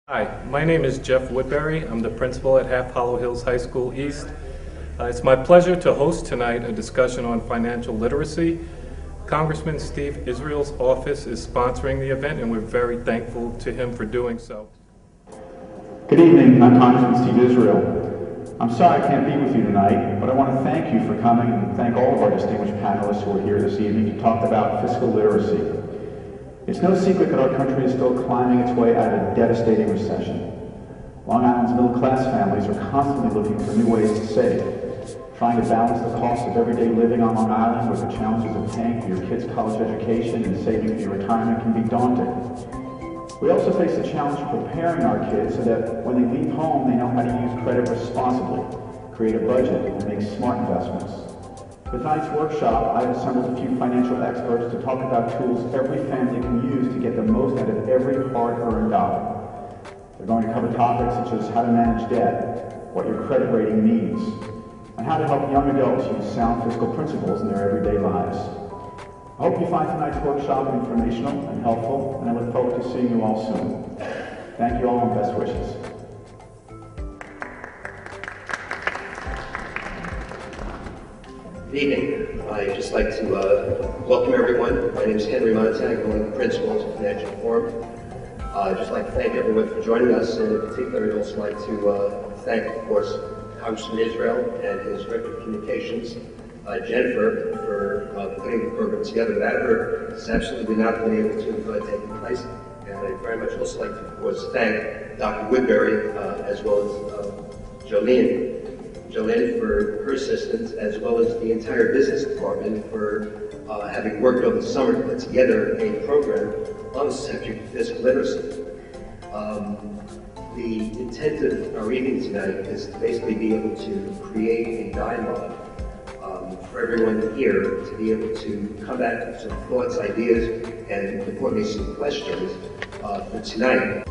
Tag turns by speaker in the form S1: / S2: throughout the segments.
S1: Hi, my name is Jeff Woodbury. I'm the principal at Half Hollow Hills High School East. It's my pleasure to host tonight a discussion on financial literacy. Congressman Steve Israel's office is sponsoring the event, and we're very thankful to him for doing so.
S2: Good evening, I'm Congressman Steve Israel. I'm sorry I can't be with you tonight, but I want to thank you for coming and thank all of our distinguished panelists who are here this evening to talk about fiscal literacy. It's no secret that our country is still climbing its way out of a devastating recession. Long Island's middle-class families are constantly looking for new ways to save, trying to balance the cost of everyday living on Long Island with the challenges of paying for your kids' college education and saving for your retirement can be daunting. We also face the challenge of preparing our kids so that when they leave home, they know how to use credit responsibly, create a budget, and make smart investments. For tonight's workshop, I've assembled a few financial experts to talk about tools every family can use to get the most out of every hard-earned dollar. They're going to cover topics such as how to manage debt, what your credit rating means, and how to help young adults use sound fiscal principles in their everyday lives. I hope you find tonight's workshop informational and helpful, and I look forward to seeing you all soon. Thank you all and best wishes.
S3: Good evening. I'd just like to welcome everyone. My name is Henry Montag, I'm one of the principals of Financial Forum. I'd just like to thank everyone for joining us, and in particular, I'd also like to thank, of course, Congressman Israel and his Director of Communications, Jennifer, for putting the program together. Without her, this absolutely would not have been able to have taken place. And I'd very much also like to, of course, thank Dr. Woodbury as well as Jolene for her assistance, as well as the entire business department for having worked over the summer to put together a program on the subject of fiscal literacy. The intent of our evening tonight is to basically be able to create a dialogue for everyone here to be able to come back with some thoughts, ideas, and importantly some questions for tonight.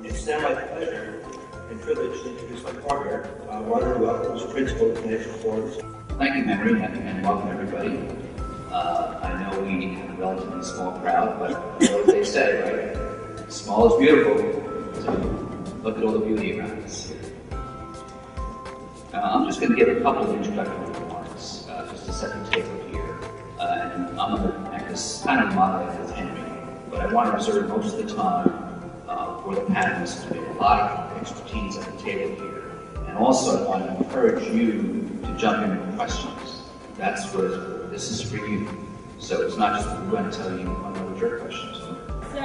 S3: It's now my pleasure and privilege to introduce my partner, Ron Ruel, who's principal of Financial Forums.
S4: Thank you, Henry, and welcome everybody. I know we have a relatively small crowd, but you know what they say, right? Small is beautiful, so look at all the beauty around us. I'm just going to give a couple of introductory remarks, just to set the table here. And I'm going to act as kind of moderator with Henry, but I want to reserve most of the time for the panelists. We have a lot of expertise at the table here. And also I want to encourage you to jump in with questions. That's what this is for you. So it's not just we're going to tell you what your questions are.
S5: So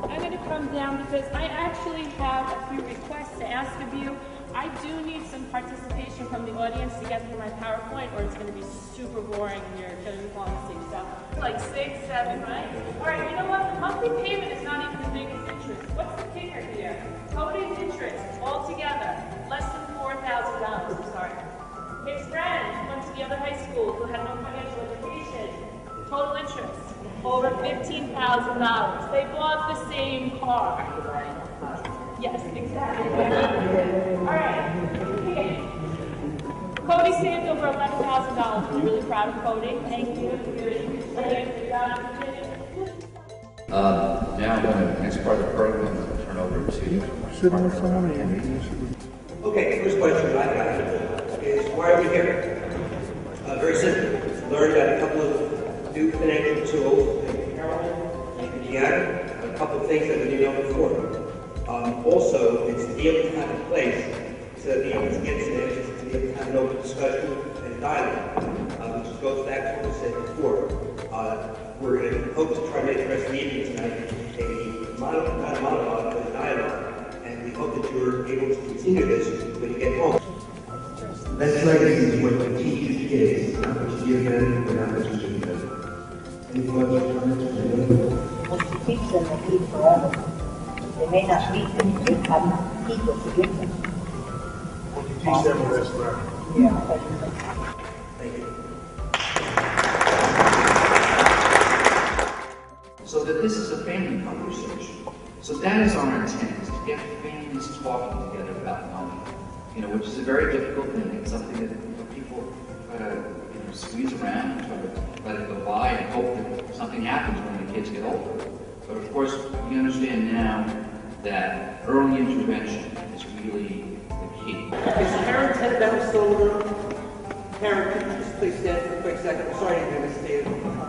S5: I'm going to come down because I actually have a few requests to ask of you. I do need some participation from the audience to get through my PowerPoint, or it's going to be super boring and you're going to be falling asleep. So like 6, 7, right? All right, you know what? The monthly payment is not even the biggest interest. What's the kicker here? Total interest altogether, less than $4,000. I'm sorry. His friend went to the other high school who had no financial education. Total interest, over $15,000. They bought the same car. Yes, exactly. All right. Okay. Cody saved over $11,000. We're really proud of Cody. Thank you.
S4: Now I'm going to, the next part of the program, I'm going to turn over to Henry.
S3: Okay, first question I got is, why are we here? Very simple. Learned about a couple of new financial tools, a couple of things that we didn't know before. Also, it's to be able to have a place to be able to get some answers, to be able to have an open discussion and dialogue, which goes back to what we said before. We're going to hope to try to make the rest of the evening tonight not a monologue, but a dialogue, and we hope that you're able to continue this when you get home.
S6: Best legacy is what you teach your kids, not what you give them, but not what you give them. Anything else you want to
S7: What you teach them will be forever. They may not meet them, but they have people to give them.
S6: What you teach them will last forever.
S7: Yeah.
S3: Thank you.
S4: So that this is a family conversation. So that is our intent, is to get families talking together about money. You know, which is a very difficult thing. It's something that people try to squeeze around and try to let it go by and hope that something happens when the kids get older. But of course, we understand now that early intervention is really the key.
S8: Is Karen Ted Bell still in the room? Karen, could you just please stand for a quick second? I'm sorry to miss Steve,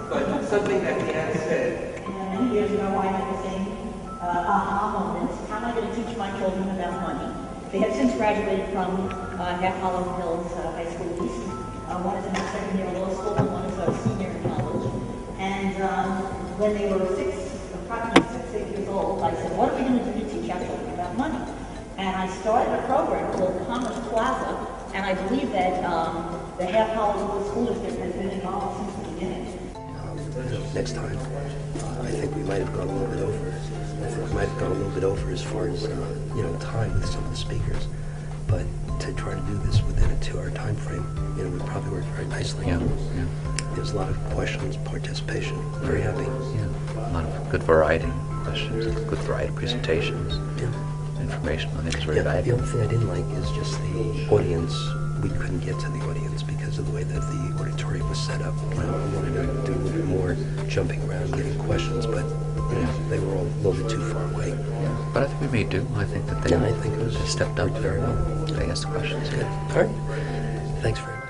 S8: but something that Deanna said.
S7: Many years ago, I had the same aha moment. How am I going to teach my children about money? They have since graduated from Half Hollow Hills High School East. One is in their second year of law school, and one is a senior in college. And when they were approximately 6 years old, I said, what are we going to do to teach our children about money? And I started a program called Commerce Plaza, and I believe that the Half Hollow School District has been involved since the beginning.
S9: Next time, I think we might have gone a little bit over. I think we might have gone a little bit over as far as time with some of the speakers. But to try to do this within a 2-hour time frame, we probably worked very nicely.
S10: Yeah.
S9: There's a lot of questions, participation. Very happy.
S10: Yeah. A lot of good variety of questions, good variety of presentations.
S9: Yeah.
S10: Information, I think, is very
S9: The
S10: valuable.
S9: only thing I didn't like is just the audience. We couldn't get to the audience because of the way that the auditorium was set up. I wanted to do a little bit more jumping around, getting questions, but they were all a little bit too far away.
S10: Yeah. But I think we made do. I think that they
S9: I think it was
S10: stepped up
S9: very well.
S10: They asked the questions.
S9: Good. All right. Thanks very much.